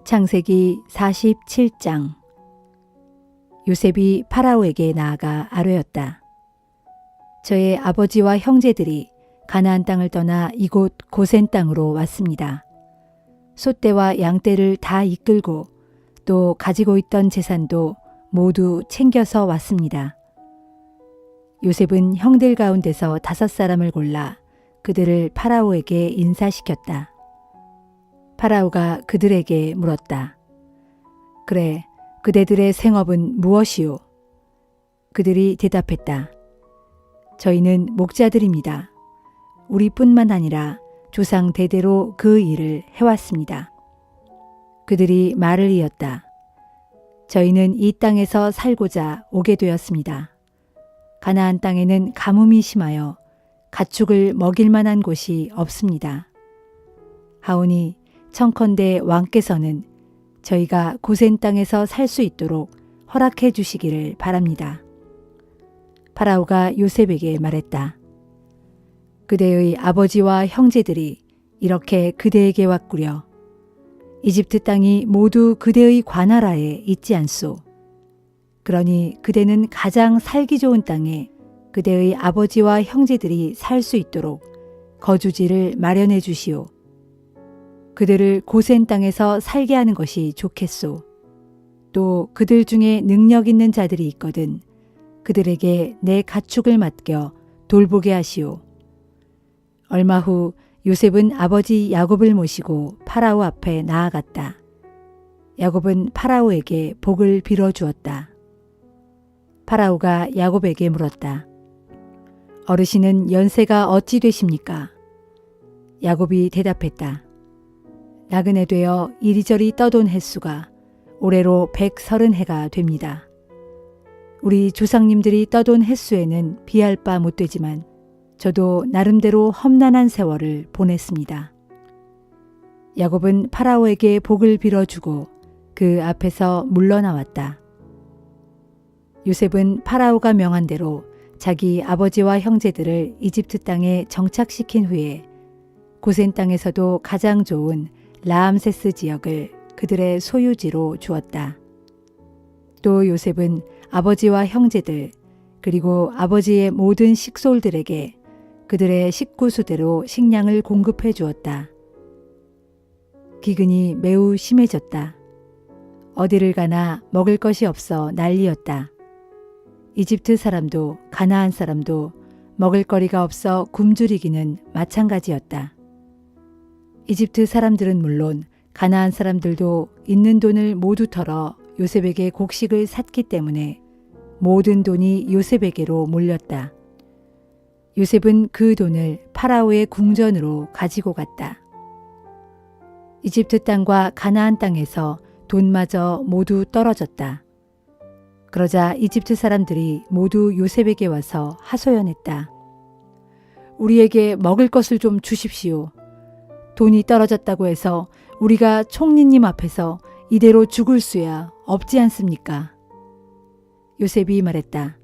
창세기 47장. 요셉이 파라오에게 나아가 아뢰었다. 저의 아버지와 형제들이 가나안 땅을 떠나 이곳 고센 땅으로 왔습니다. 소떼와 양떼를 다 이끌고 또 가지고 있던 재산도 모두 챙겨서 왔습니다. 요셉은 형들 가운데서 5사람을 골라 그들을 파라오에게 인사시켰다. 파라오가 그들에게 물었다. 그래, 그대들의 생업은 무엇이오? 그들이 대답했다. 저희는 목자들입니다. 우리뿐만 아니라 조상 대대로 그 일을 해왔습니다. 그들이 말을 이었다. 저희는 이 땅에서 살고자 오게 되었습니다. 가나안 땅에는 가뭄이 심하여 가축을 먹일 만한 곳이 없습니다. 하오니 청컨대 왕께서는 저희가 고센 땅에서 살 수 있도록 허락해 주시기를 바랍니다. 파라오가 요셉에게 말했다. 그대의 아버지와 형제들이 이렇게 그대에게 왔구려. 이집트 땅이 모두 그대의 관할하에 있지 않소. 그러니 그대는 가장 살기 좋은 땅에 그대의 아버지와 형제들이 살 수 있도록 거주지를 마련해 주시오. 그들을 고센 땅에서 살게 하는 것이 좋겠소. 또 그들 중에 능력 있는 자들이 있거든 그들에게 내 가축을 맡겨 돌보게 하시오. 얼마 후 요셉은 아버지 야곱을 모시고 파라오 앞에 나아갔다. 야곱은 파라오에게 복을 빌어 주었다. 파라오가 야곱에게 물었다. 어르신은 연세가 어찌 되십니까? 야곱이 대답했다. 나그네 되어 이리저리 떠돈 횟수가 올해로 130해가 됩니다. 우리 조상님들이 떠돈 횟수에는 비할 바 못 되지만 저도 나름대로 험난한 세월을 보냈습니다. 야곱은 파라오에게 복을 빌어주고 그 앞에서 물러나왔다. 요셉은 파라오가 명한 대로 자기 아버지와 형제들을 이집트 땅에 정착시킨 후에 고센 땅에서도 가장 좋은 라암세스 지역을 그들의 소유지로 주었다. 또 요셉은 아버지와 형제들 그리고 아버지의 모든 식솔들에게 그들의 식구수대로 식량을 공급해 주었다. 기근이 매우 심해졌다. 어디를 가나 먹을 것이 없어 난리였다. 이집트 사람도 가나안 사람도 먹을 거리가 없어 굶주리기는 마찬가지였다. 이집트 사람들은 물론 가나안 사람들도 있는 돈을 모두 털어 요셉에게 곡식을 샀기 때문에 모든 돈이 요셉에게로 몰렸다. 요셉은 그 돈을 파라오의 궁전으로 가지고 갔다. 이집트 땅과 가나안 땅에서 돈마저 모두 떨어졌다. 그러자 이집트 사람들이 모두 요셉에게 와서 하소연했다. 우리에게 먹을 것을 좀 주십시오. 돈이 떨어졌다고 해서 우리가 총리님 앞에서 이대로 죽을 수야 없지 않습니까? 요셉이 말했다.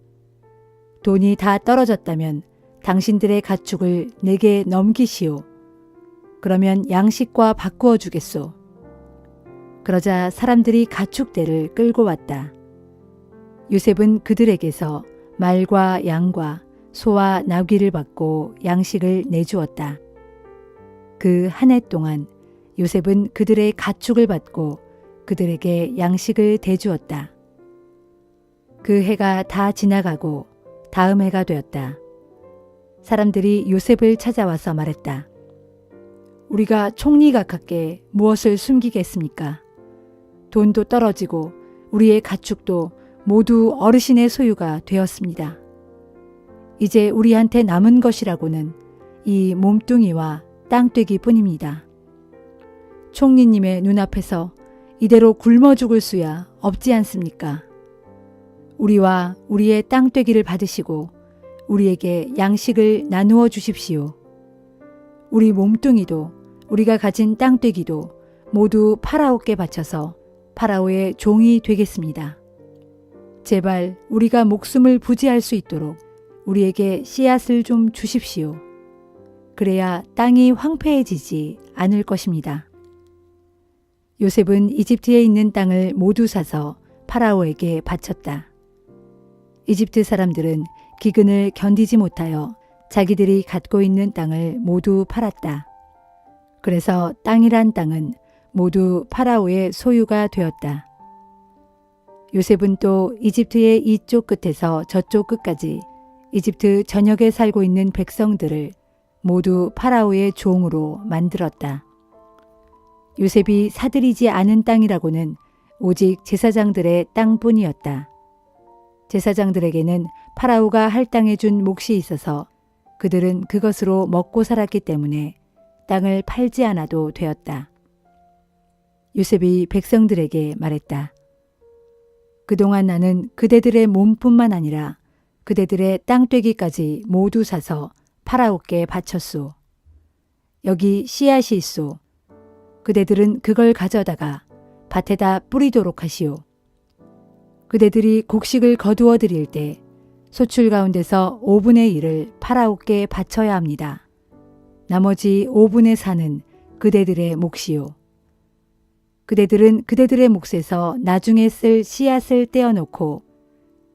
돈이 다 떨어졌다면 당신들의 가축을 내게 넘기시오. 그러면 양식과 바꾸어 주겠소. 그러자 사람들이 가축대를 끌고 왔다. 요셉은 그들에게서 말과 양과 소와 나귀를 받고 양식을 내주었다. 그 한 해 동안 요셉은 그들의 가축을 받고 그들에게 양식을 대주었다. 그 해가 다 지나가고 다음 해가 되었다. 사람들이 요셉을 찾아와서 말했다. 우리가 총리각하께 무엇을 숨기겠습니까? 돈도 떨어지고 우리의 가축도 모두 어르신의 소유가 되었습니다. 이제 우리한테 남은 것이라고는 이 몸뚱이와 땅떼기 뿐입니다. 총리님의 눈앞에서 이대로 굶어 죽을 수야 없지 않습니까? 우리와 우리의 땅떼기를 받으시고 우리에게 양식을 나누어 주십시오. 우리 몸뚱이도 우리가 가진 땅떼기도 모두 파라오께 바쳐서 파라오의 종이 되겠습니다. 제발 우리가 목숨을 부지할 수 있도록 우리에게 씨앗을 좀 주십시오. 그래야 땅이 황폐해지지 않을 것입니다. 요셉은 이집트에 있는 땅을 모두 사서 파라오에게 바쳤다. 이집트 사람들은 기근을 견디지 못하여 자기들이 갖고 있는 땅을 모두 팔았다. 그래서 땅이란 땅은 모두 파라오의 소유가 되었다. 요셉은 또 이집트의 이쪽 끝에서 저쪽 끝까지 이집트 전역에 살고 있는 백성들을 모두 파라오의 종으로 만들었다. 요셉이 사들이지 않은 땅이라고는 오직 제사장들의 땅뿐이었다. 제사장들에게는 파라오가 할당해 준 몫이 있어서 그들은 그것으로 먹고 살았기 때문에 땅을 팔지 않아도 되었다. 요셉이 백성들에게 말했다. 그동안 나는 그대들의 몸뿐만 아니라 그대들의 땅떼기까지 모두 사서 파라오께 바쳤소. 여기 씨앗이 있소. 그대들은 그걸 가져다가 밭에다 뿌리도록 하시오. 그대들이 곡식을 거두어 드릴 때 소출 가운데서 5분의 1을 파라오께 바쳐야 합니다. 나머지 5분의 4는 그대들의 몫이요. 그대들은 그대들의 몫에서 나중에 쓸 씨앗을 떼어놓고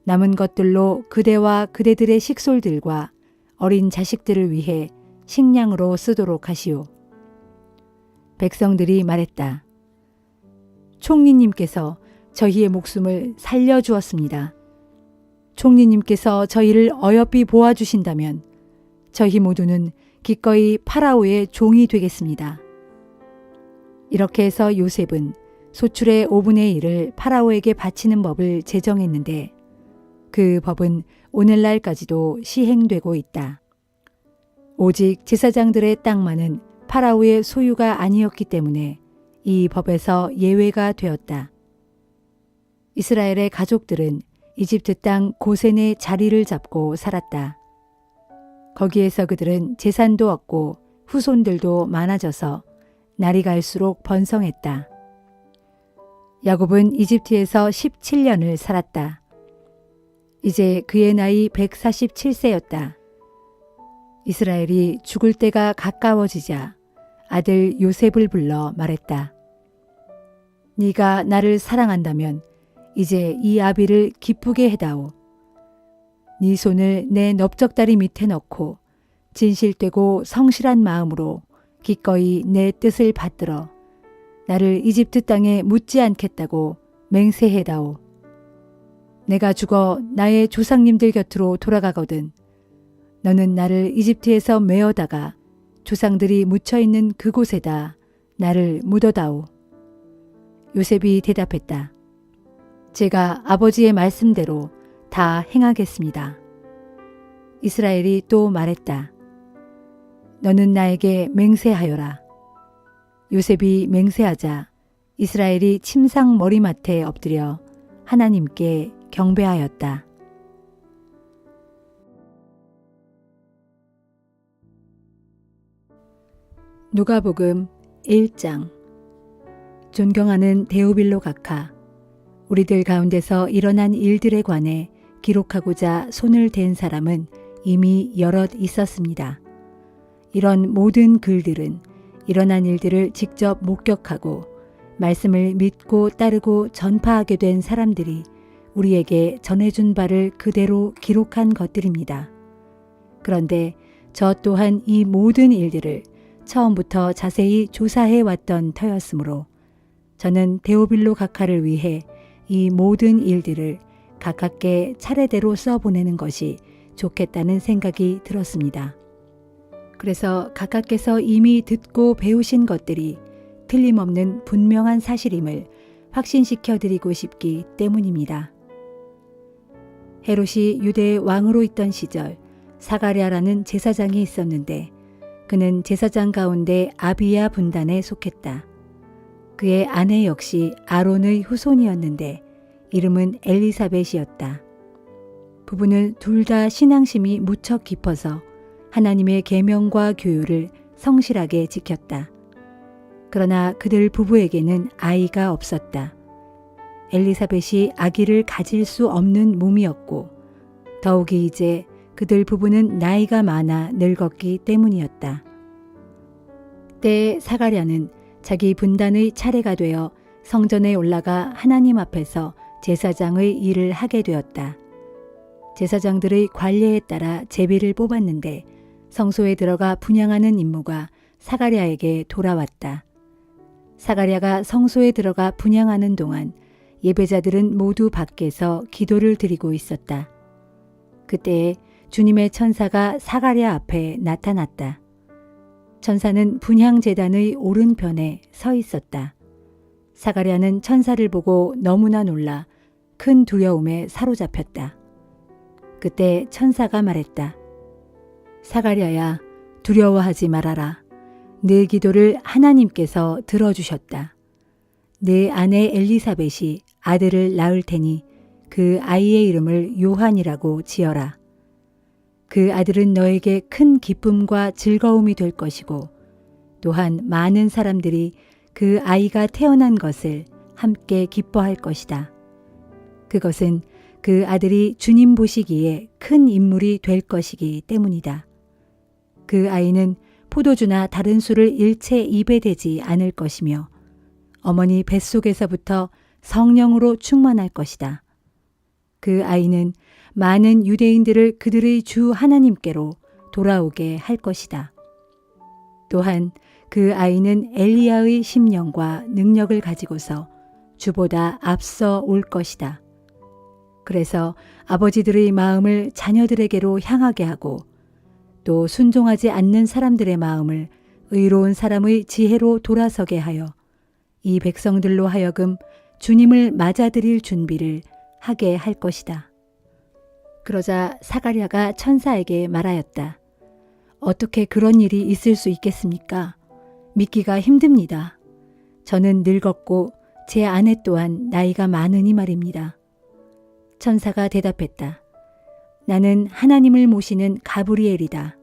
남은 것들로 그대와 그대들의 식솔들과 어린 자식들을 위해 식량으로 쓰도록 하시오. 백성들이 말했다. 총리님께서 저희의 목숨을 살려주었습니다. 총리님께서 저희를 어여삐 보아주신다면 저희 모두는 기꺼이 파라오의 종이 되겠습니다. 이렇게 해서 요셉은 소출의 5분의 1을 파라오에게 바치는 법을 제정했는데 그 법은 오늘날까지도 시행되고 있다. 오직 제사장들의 땅만은 파라오의 소유가 아니었기 때문에 이 법에서 예외가 되었다. 이스라엘의 가족들은 이집트 땅 고센에 자리를 잡고 살았다. 거기에서 그들은 재산도 얻고 후손들도 많아져서 날이 갈수록 번성했다. 야곱은 이집트에서 17년을 살았다. 이제 그의 나이 147세였다. 이스라엘이 죽을 때가 가까워지자 아들 요셉을 불러 말했다. 네가 나를 사랑한다면 이제 이 아비를 기쁘게 해다오. 네 손을 내 넓적다리 밑에 넣고 진실되고 성실한 마음으로 기꺼이 내 뜻을 받들어 나를 이집트 땅에 묻지 않겠다고 맹세해다오. 내가 죽어 나의 조상님들 곁으로 돌아가거든 너는 나를 이집트에서 메어다가 조상들이 묻혀있는 그곳에다 나를 묻어다오. 요셉이 대답했다. 제가 아버지의 말씀대로 다 행하겠습니다. 이스라엘이 또 말했다. 너는 나에게 맹세하여라. 요셉이 맹세하자 이스라엘이 침상 머리맡에 엎드려 하나님께 경배하였다. 누가복음 1장. 존경하는 데오빌로 각하, 우리들 가운데서 일어난 일들에 관해 기록하고자 손을 댄 사람은 이미 여럿 있었습니다. 이런 모든 글들은 일어난 일들을 직접 목격하고 말씀을 믿고 따르고 전파하게 된 사람들이 우리에게 전해준 바를 그대로 기록한 것들입니다. 그런데 저 또한 이 모든 일들을 처음부터 자세히 조사해 왔던 터였으므로 저는 데오빌로 각하를 위해 이 모든 일들을 가깝게 차례대로 써보내는 것이 좋겠다는 생각이 들었습니다. 그래서 각하께서 이미 듣고 배우신 것들이 틀림없는 분명한 사실임을 확신시켜 드리고 싶기 때문입니다. 헤롯이 유대의 왕으로 있던 시절 사가랴라는 제사장이 있었는데 그는 제사장 가운데 아비야 분단에 속했다. 그의 아내 역시 아론의 후손이었는데 이름은 엘리사벳이었다. 부부는 둘 다 신앙심이 무척 깊어서 하나님의 계명과 교율을 성실하게 지켰다. 그러나 그들 부부에게는 아이가 없었다. 엘리사벳이 아기를 가질 수 없는 몸이었고 더욱이 이제 그들 부부는 나이가 많아 늙었기 때문이었다. 때에 사가랴는 자기 분단의 차례가 되어 성전에 올라가 하나님 앞에서 제사장의 일을 하게 되었다. 제사장들의 관례에 따라 제비를 뽑았는데 성소에 들어가 분향하는 임무가 사가랴에게 돌아왔다. 사가랴가 성소에 들어가 분향하는 동안 예배자들은 모두 밖에서 기도를 드리고 있었다. 그때에 주님의 천사가 사가랴 앞에 나타났다. 천사는 분향제단의 오른편에 서 있었다. 사가랴는 천사를 보고 너무나 놀라 큰 두려움에 사로잡혔다. 그때 천사가 말했다. 사가랴야, 두려워하지 말아라. 네 기도를 하나님께서 들어주셨다. 네 아내 엘리사벳이 아들을 낳을 테니 그 아이의 이름을 요한이라고 지어라. 그 아들은 너에게 큰 기쁨과 즐거움이 될 것이고 또한 많은 사람들이 그 아이가 태어난 것을 함께 기뻐할 것이다. 그것은 그 아들이 주님 보시기에 큰 인물이 될 것이기 때문이다. 그 아이는 포도주나 다른 술을 일체 입에 대지 않을 것이며 어머니 뱃속에서부터 성령으로 충만할 것이다. 그 아이는 많은 유대인들을 그들의 주 하나님께로 돌아오게 할 것이다. 또한 그 아이는 엘리야의 심령과 능력을 가지고서 주보다 앞서 올 것이다. 그래서 아버지들의 마음을 자녀들에게로 향하게 하고 또 순종하지 않는 사람들의 마음을 의로운 사람의 지혜로 돌아서게 하여 이 백성들로 하여금 주님을 맞아들일 준비를 하게 할 것이다. 그러자 사가랴가 천사에게 말하였다. 어떻게 그런 일이 있을 수 있겠습니까? 믿기가 힘듭니다. 저는 늙었고 제 아내 또한 나이가 많으니 말입니다. 천사가 대답했다. 나는 하나님을 모시는 가브리엘이다.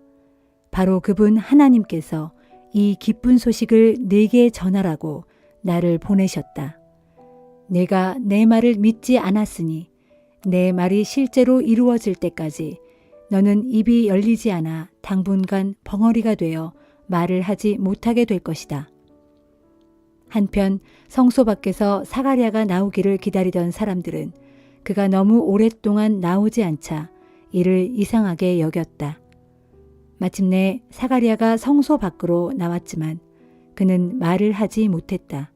바로 그분 하나님께서 이 기쁜 소식을 네게 전하라고 나를 보내셨다. 내가 내 말을 믿지 않았으니 내 말이 실제로 이루어질 때까지 너는 입이 열리지 않아 당분간 벙어리가 되어 말을 하지 못하게 될 것이다. 한편 성소 밖에서 사가랴가 나오기를 기다리던 사람들은 그가 너무 오랫동안 나오지 않자 이를 이상하게 여겼다. 마침내 사가랴가 성소 밖으로 나왔지만 그는 말을 하지 못했다.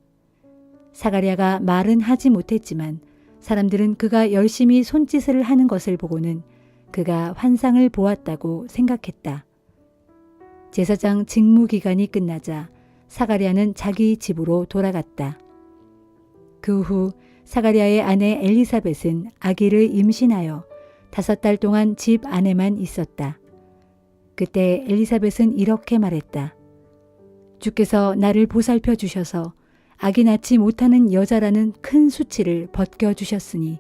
사가랴가 말은 하지 못했지만 사람들은 그가 열심히 손짓을 하는 것을 보고는 그가 환상을 보았다고 생각했다. 제사장 직무 기간이 끝나자 사가랴는 자기 집으로 돌아갔다. 그 후 사가랴의 아내 엘리사벳은 아기를 임신하여 5달 동안 집 안에만 있었다. 그때 엘리사벳은 이렇게 말했다. 주께서 나를 보살펴 주셔서 아기 낳지 못하는 여자라는 큰 수치를 벗겨주셨으니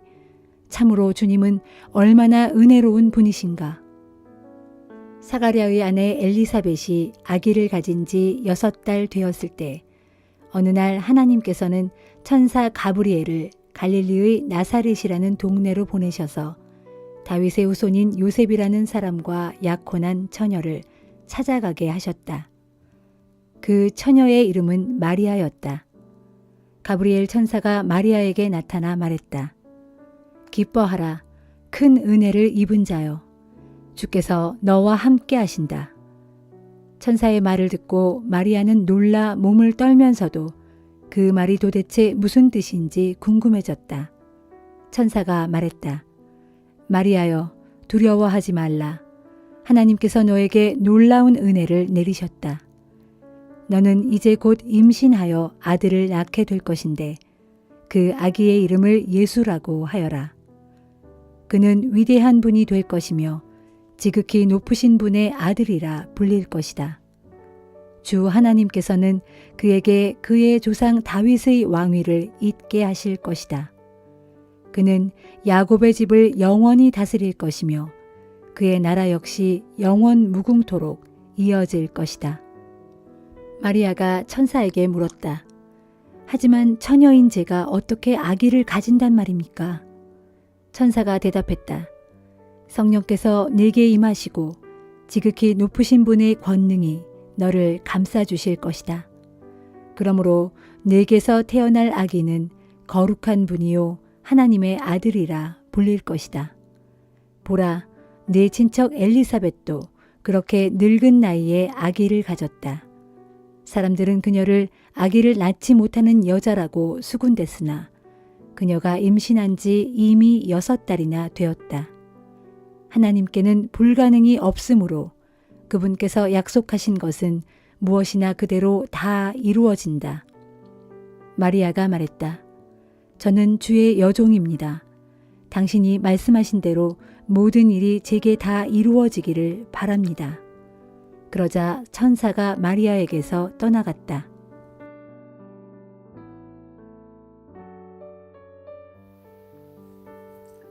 참으로 주님은 얼마나 은혜로운 분이신가. 사가랴의 아내 엘리사벳이 아기를 가진 지 6달 되었을 때 어느 날 하나님께서는 천사 가브리엘을 갈릴리의 나사렛이라는 동네로 보내셔서 다윗의 후손인 요셉이라는 사람과 약혼한 처녀를 찾아가게 하셨다. 그 처녀의 이름은 마리아였다. 가브리엘 천사가 마리아에게 나타나 말했다. 기뻐하라. 큰 은혜를 입은 자여. 주께서 너와 함께 하신다. 천사의 말을 듣고 마리아는 놀라 몸을 떨면서도 그 말이 도대체 무슨 뜻인지 궁금해졌다. 천사가 말했다. 마리아여, 두려워하지 말라. 하나님께서 너에게 놀라운 은혜를 내리셨다. 너는 이제 곧 임신하여 아들을 낳게 될 것인데 그 아기의 이름을 예수라고 하여라. 그는 위대한 분이 될 것이며 지극히 높으신 분의 아들이라 불릴 것이다. 주 하나님께서는 그에게 그의 조상 다윗의 왕위를 잇게 하실 것이다. 그는 야곱의 집을 영원히 다스릴 것이며 그의 나라 역시 영원 무궁토록 이어질 것이다. 마리아가 천사에게 물었다. 하지만 처녀인 제가 어떻게 아기를 가진단 말입니까? 천사가 대답했다. 성령께서 내게 임하시고 지극히 높으신 분의 권능이 너를 감싸주실 것이다. 그러므로 내게서 태어날 아기는 거룩한 분이요 하나님의 아들이라 불릴 것이다. 보라, 내 친척 엘리사벳도 그렇게 늙은 나이에 아기를 가졌다. 사람들은 그녀를 아기를 낳지 못하는 여자라고 수군댔으나 그녀가 임신한 지 이미 6달이나 되었다. 하나님께는 불가능이 없으므로 그분께서 약속하신 것은 무엇이나 그대로 다 이루어진다. 마리아가 말했다. 저는 주의 여종입니다. 당신이 말씀하신 대로 모든 일이 제게 다 이루어지기를 바랍니다. 그러자 천사가 마리아에게서 떠나갔다.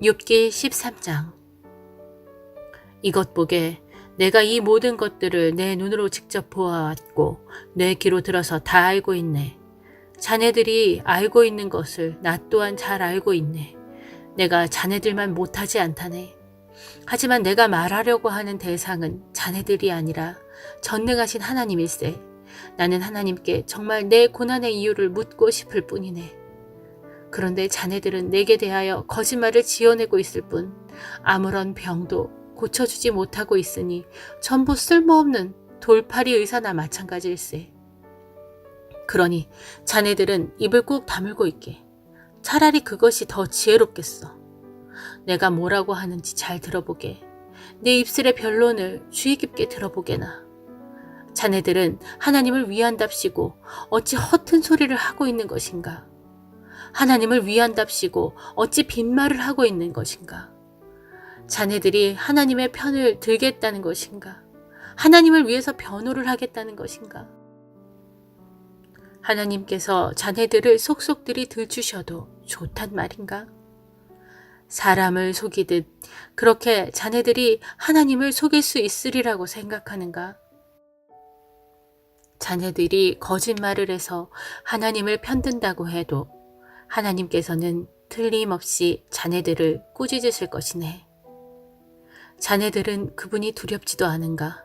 욥기 13장. 이것 보게, 내가 이 모든 것들을 내 눈으로 직접 보아왔고 내 귀로 들어서 다 알고 있네. 자네들이 알고 있는 것을 나 또한 잘 알고 있네. 내가 자네들만 못하지 않다네. 하지만 내가 말하려고 하는 대상은 자네들이 아니라 전능하신 하나님일세. 나는 하나님께 정말 내 고난의 이유를 묻고 싶을 뿐이네. 그런데 자네들은 내게 대하여 거짓말을 지어내고 있을 뿐 아무런 병도 고쳐주지 못하고 있으니 전부 쓸모없는 돌팔이 의사나 마찬가지일세. 그러니 자네들은 입을 꾹 다물고 있게. 차라리 그것이 더 지혜롭겠어. 내가 뭐라고 하는지 잘 들어보게. 내 입술의 변론을 주의 깊게 들어보게나. 자네들은 하나님을 위한답시고 어찌 허튼 소리를 하고 있는 것인가? 하나님을 위한답시고 어찌 빈말을 하고 있는 것인가? 자네들이 하나님의 편을 들겠다는 것인가? 하나님을 위해서 변호를 하겠다는 것인가? 하나님께서 자네들을 속속들이 들추셔도 좋단 말인가? 사람을 속이듯 그렇게 자네들이 하나님을 속일 수 있으리라고 생각하는가? 자네들이 거짓말을 해서 하나님을 편든다고 해도 하나님께서는 틀림없이 자네들을 꾸짖으실 것이네. 자네들은 그분이 두렵지도 않은가?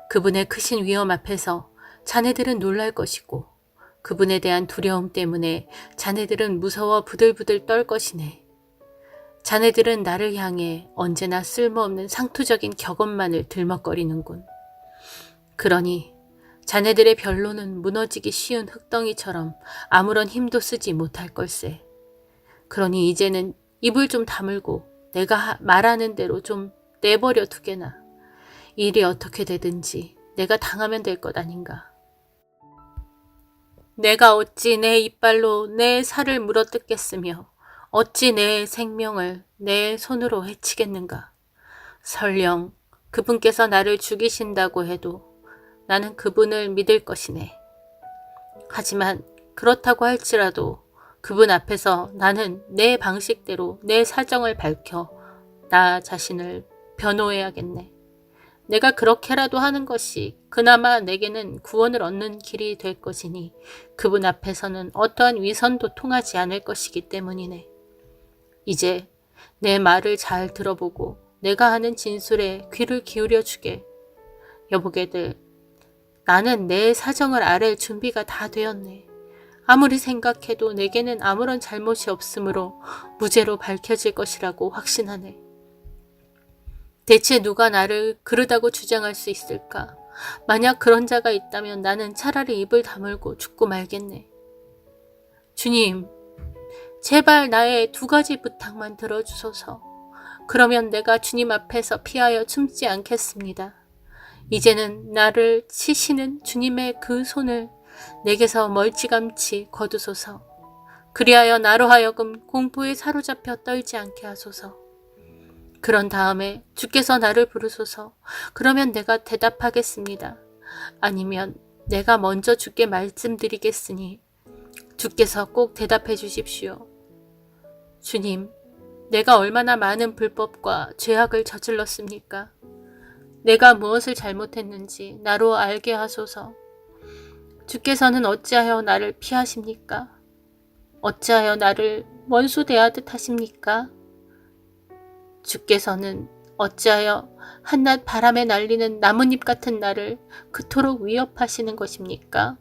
그분의 크신 위엄 앞에서 자네들은 놀랄 것이고 그분에 대한 두려움 때문에 자네들은 무서워 부들부들 떨 것이네. 자네들은 나를 향해 언제나 쓸모없는 상투적인 격언만을 들먹거리는군. 그러니 자네들의 변론은 무너지기 쉬운 흙덩이처럼 아무런 힘도 쓰지 못할 걸세. 그러니 이제는 입을 좀 다물고 내가 말하는 대로 좀 내버려 두게나. 일이 어떻게 되든지 내가 당하면 될 것 아닌가. 내가 어찌 내 이빨로 내 살을 물어뜯겠으며 어찌 내 생명을 내 손으로 해치겠는가. 설령 그분께서 나를 죽이신다고 해도 나는 그분을 믿을 것이네. 하지만 그렇다고 할지라도 그분 앞에서 나는 내 방식대로 내 사정을 밝혀 나 자신을 변호해야겠네. 내가 그렇게라도 하는 것이 그나마 내게는 구원을 얻는 길이 될 것이니 그분 앞에서는 어떠한 위선도 통하지 않을 것이기 때문이네. 이제 내 말을 잘 들어보고 내가 하는 진술에 귀를 기울여 주게. 여보게들, 나는 내 사정을 아랠 준비가 다 되었네. 아무리 생각해도 내게는 아무런 잘못이 없으므로 무죄로 밝혀질 것이라고 확신하네. 대체 누가 나를 그르다고 주장할 수 있을까? 만약 그런 자가 있다면 나는 차라리 입을 다물고 죽고 말겠네. 주님, 제발 나의 2가지 부탁만 들어주소서. 그러면 내가 주님 앞에서 피하여 숨지 않겠습니다. 이제는 나를 치시는 주님의 그 손을 내게서 멀찌감치 거두소서. 그리하여 나로 하여금 공포에 사로잡혀 떨지 않게 하소서. 그런 다음에 주께서 나를 부르소서. 그러면 내가 대답하겠습니다. 아니면 내가 먼저 주께 말씀드리겠으니 주께서 꼭 대답해 주십시오. 주님, 내가 얼마나 많은 불법과 죄악을 저질렀습니까? 내가 무엇을 잘못했는지 나로 알게 하소서. 주께서는 어찌하여 나를 피하십니까? 어찌하여 나를 원수 대하듯 하십니까? 주께서는 어찌하여 한낮 바람에 날리는 나뭇잎 같은 나를 그토록 위협하시는 것입니까?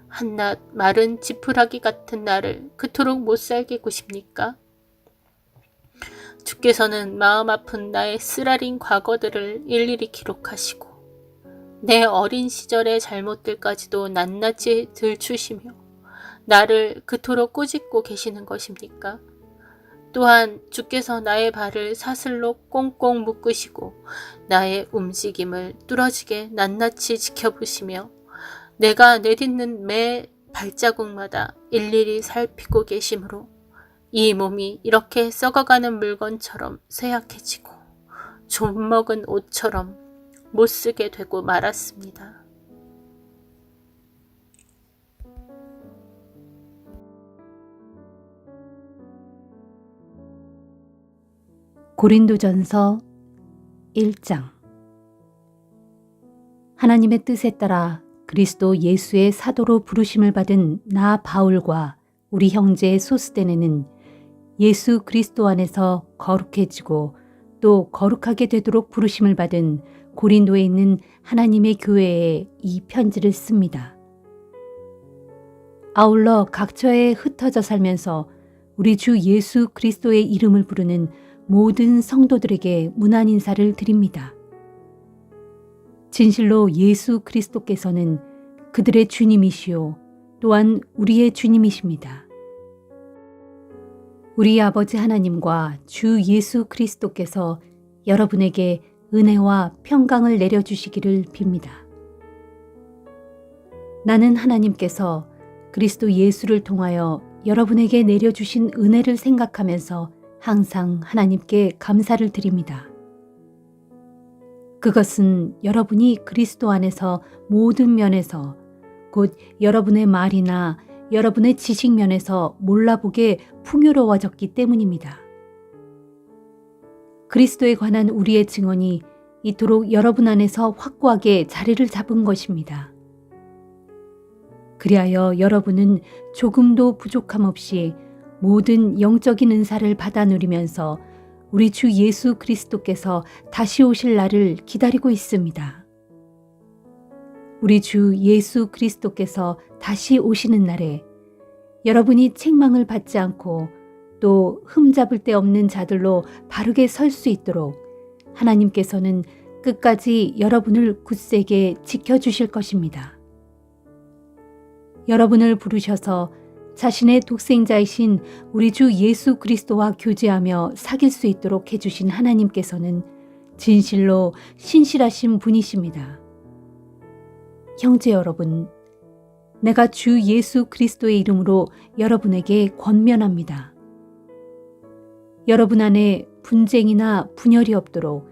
한낮 마른 지푸라기 같은 나를 그토록 못살게 구십니까? 주께서는 마음 아픈 나의 쓰라린 과거들을 일일이 기록하시고 내 어린 시절의 잘못들까지도 낱낱이 들추시며 나를 그토록 꾸짖고 계시는 것입니까? 또한 주께서 나의 발을 사슬로 꽁꽁 묶으시고 나의 움직임을 뚫어지게 낱낱이 지켜보시며 내가 내딛는 매 발자국마다 일일이 살피고 계시므로 이 몸이 이렇게 썩어가는 물건처럼 쇠약해지고 좀먹은 옷처럼 못쓰게 되고 말았습니다. 고린도전서 1장. 하나님의 뜻에 따라 그리스도 예수의 사도로 부르심을 받은 나 바울과 우리 형제 소스데네는 예수 그리스도 안에서 거룩해지고 또 거룩하게 되도록 부르심을 받은 고린도에 있는 하나님의 교회에 이 편지를 씁니다. 아울러 각처에 흩어져 살면서 우리 주 예수 그리스도의 이름을 부르는 모든 성도들에게 문안 인사를 드립니다. 진실로 예수 그리스도께서는 그들의 주님이시요 또한 우리의 주님이십니다. 우리 아버지 하나님과 주 예수 그리스도께서 여러분에게 은혜와 평강을 내려주시기를 빕니다. 나는 하나님께서 그리스도 예수를 통하여 여러분에게 내려주신 은혜를 생각하면서 항상 하나님께 감사를 드립니다. 그것은 여러분이 그리스도 안에서 모든 면에서 곧 여러분의 말이나 여러분의 지식 면에서 몰라보게 풍요로워졌기 때문입니다. 그리스도에 관한 우리의 증언이 이토록 여러분 안에서 확고하게 자리를 잡은 것입니다. 그리하여 여러분은 조금도 부족함 없이 모든 영적인 은사를 받아 누리면서 우리 주 예수 그리스도께서 다시 오실 날을 기다리고 있습니다. 우리 주 예수 그리스도께서 다시 오시는 날에 여러분이 책망을 받지 않고 또 흠잡을 데 없는 자들로 바르게 설 수 있도록 하나님께서는 끝까지 여러분을 굳세게 지켜주실 것입니다. 여러분을 부르셔서 자신의 독생자이신 우리 주 예수 그리스도와 교제하며 사귈 수 있도록 해주신 하나님께서는 진실로 신실하신 분이십니다. 형제 여러분, 내가 주 예수 그리스도의 이름으로 여러분에게 권면합니다. 여러분 안에 분쟁이나 분열이 없도록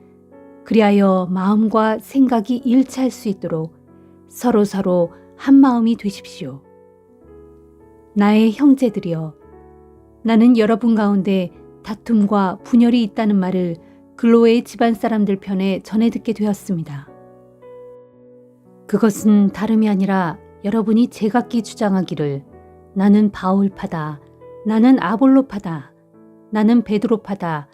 그리하여 마음과 생각이 일치할 수 있도록 서로 한 마음이 되십시오. 나의 형제들이여, 나는 여러분 가운데 다툼과 분열이 있다는 말을 글로의 집안 사람들 편에 전해 듣게 되었습니다. 그것은 다름이 아니라 여러분이 제각기 주장하기를 나는 바울파다, 나는 아볼로파다, 나는 베드로파다,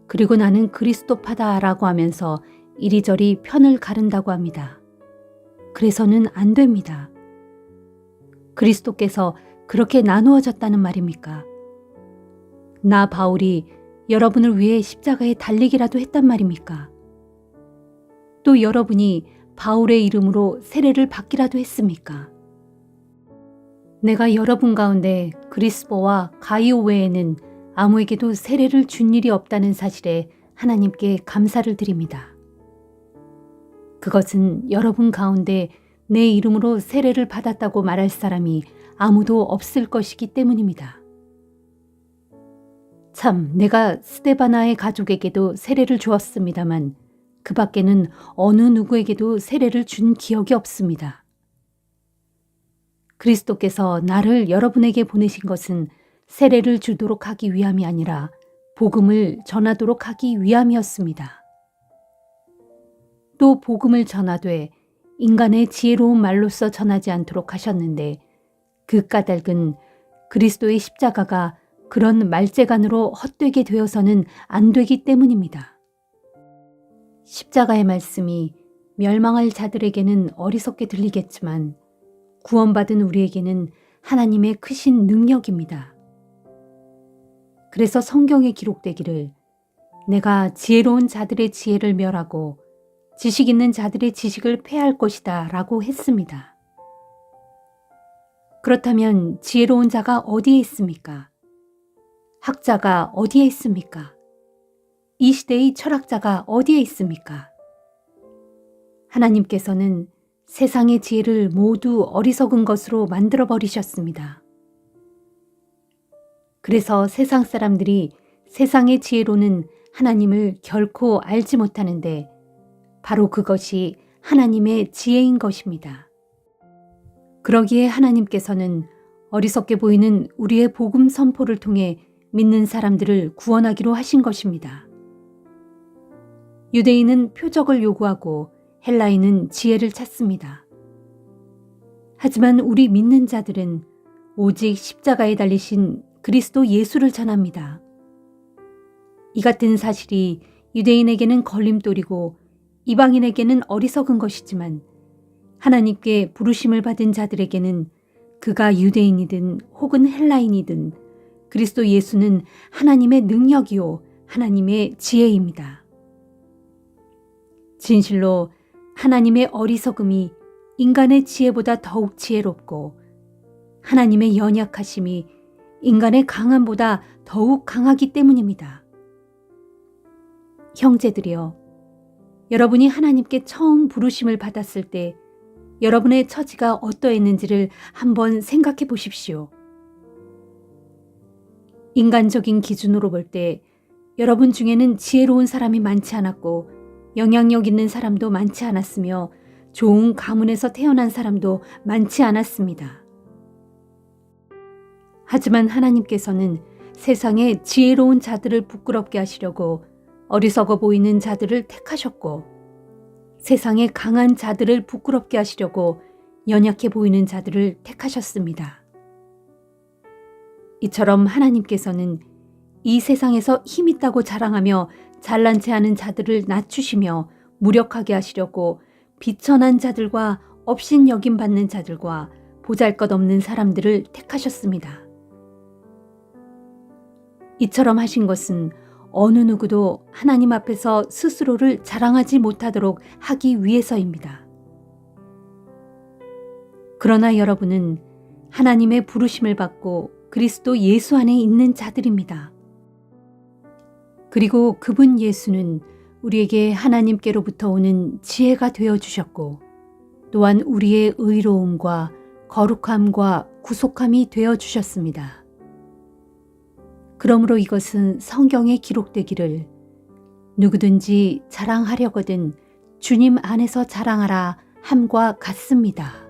그리고 나는 그리스도파다 라고 하면서 이리저리 편을 가른다고 합니다. 그래서는 안 됩니다. 그리스도께서 그렇게 나누어졌다는 말입니까? 나 바울이 여러분을 위해 십자가에 달리기라도 했단 말입니까? 또 여러분이 바울의 이름으로 세례를 받기라도 했습니까? 내가 여러분 가운데 그리스보와 가이오 외에는 아무에게도 세례를 준 일이 없다는 사실에 하나님께 감사를 드립니다. 그것은 여러분 가운데 내 이름으로 세례를 받았다고 말할 사람이 아무도 없을 것이기 때문입니다. 참, 내가 스데바나의 가족에게도 세례를 주었습니다만 그 밖에는 어느 누구에게도 세례를 준 기억이 없습니다. 그리스도께서 나를 여러분에게 보내신 것은 세례를 주도록 하기 위함이 아니라 복음을 전하도록 하기 위함이었습니다. 또 복음을 전하되 인간의 지혜로운 말로써 전하지 않도록 하셨는데 그 까닭은 그리스도의 십자가가 그런 말재간으로 헛되게 되어서는 안 되기 때문입니다. 십자가의 말씀이 멸망할 자들에게는 어리석게 들리겠지만 구원받은 우리에게는 하나님의 크신 능력입니다. 그래서 성경에 기록되기를 내가 지혜로운 자들의 지혜를 멸하고 지식 있는 자들의 지식을 패할 것이다 라고 했습니다. 그렇다면 지혜로운 자가 어디에 있습니까? 학자가 어디에 있습니까? 이 시대의 철학자가 어디에 있습니까? 하나님께서는 세상의 지혜를 모두 어리석은 것으로 만들어 버리셨습니다. 그래서 세상 사람들이 세상의 지혜로는 하나님을 결코 알지 못하는데 바로 그것이 하나님의 지혜인 것입니다. 그러기에 하나님께서는 어리석게 보이는 우리의 복음 선포를 통해 믿는 사람들을 구원하기로 하신 것입니다. 유대인은 표적을 요구하고 헬라인은 지혜를 찾습니다. 하지만 우리 믿는 자들은 오직 십자가에 달리신 그리스도 예수를 전합니다. 이 같은 사실이 유대인에게는 걸림돌이고 이방인에게는 어리석은 것이지만 하나님께 부르심을 받은 자들에게는 그가 유대인이든 혹은 헬라인이든 그리스도 예수는 하나님의 능력이요 하나님의 지혜입니다. 진실로 하나님의 어리석음이 인간의 지혜보다 더욱 지혜롭고 하나님의 연약하심이 인간의 강함보다 더욱 강하기 때문입니다. 형제들이여, 여러분이 하나님께 처음 부르심을 받았을 때 여러분의 처지가 어떠했는지를 한번 생각해 보십시오. 인간적인 기준으로 볼 때 여러분 중에는 지혜로운 사람이 많지 않았고 영향력 있는 사람도 많지 않았으며 좋은 가문에서 태어난 사람도 많지 않았습니다. 하지만 하나님께서는 세상에 지혜로운 자들을 부끄럽게 하시려고 어리석어 보이는 자들을 택하셨고 세상에 강한 자들을 부끄럽게 하시려고 연약해 보이는 자들을 택하셨습니다. 이처럼 하나님께서는 이 세상에서 힘 있다고 자랑하며 잘난 체 하는 자들을 낮추시며 무력하게 하시려고 비천한 자들과 업신여김 받는 자들과 보잘것없는 사람들을 택하셨습니다. 이처럼 하신 것은 어느 누구도 하나님 앞에서 스스로를 자랑하지 못하도록 하기 위해서입니다. 그러나 여러분은 하나님의 부르심을 받고 그리스도 예수 안에 있는 자들입니다. 그리고 그분 예수는 우리에게 하나님께로부터 오는 지혜가 되어 주셨고 또한 우리의 의로움과 거룩함과 구속함이 되어 주셨습니다. 그러므로 이것은 성경에 기록되기를 누구든지 자랑하려거든 주님 안에서 자랑하라 함과 같습니다.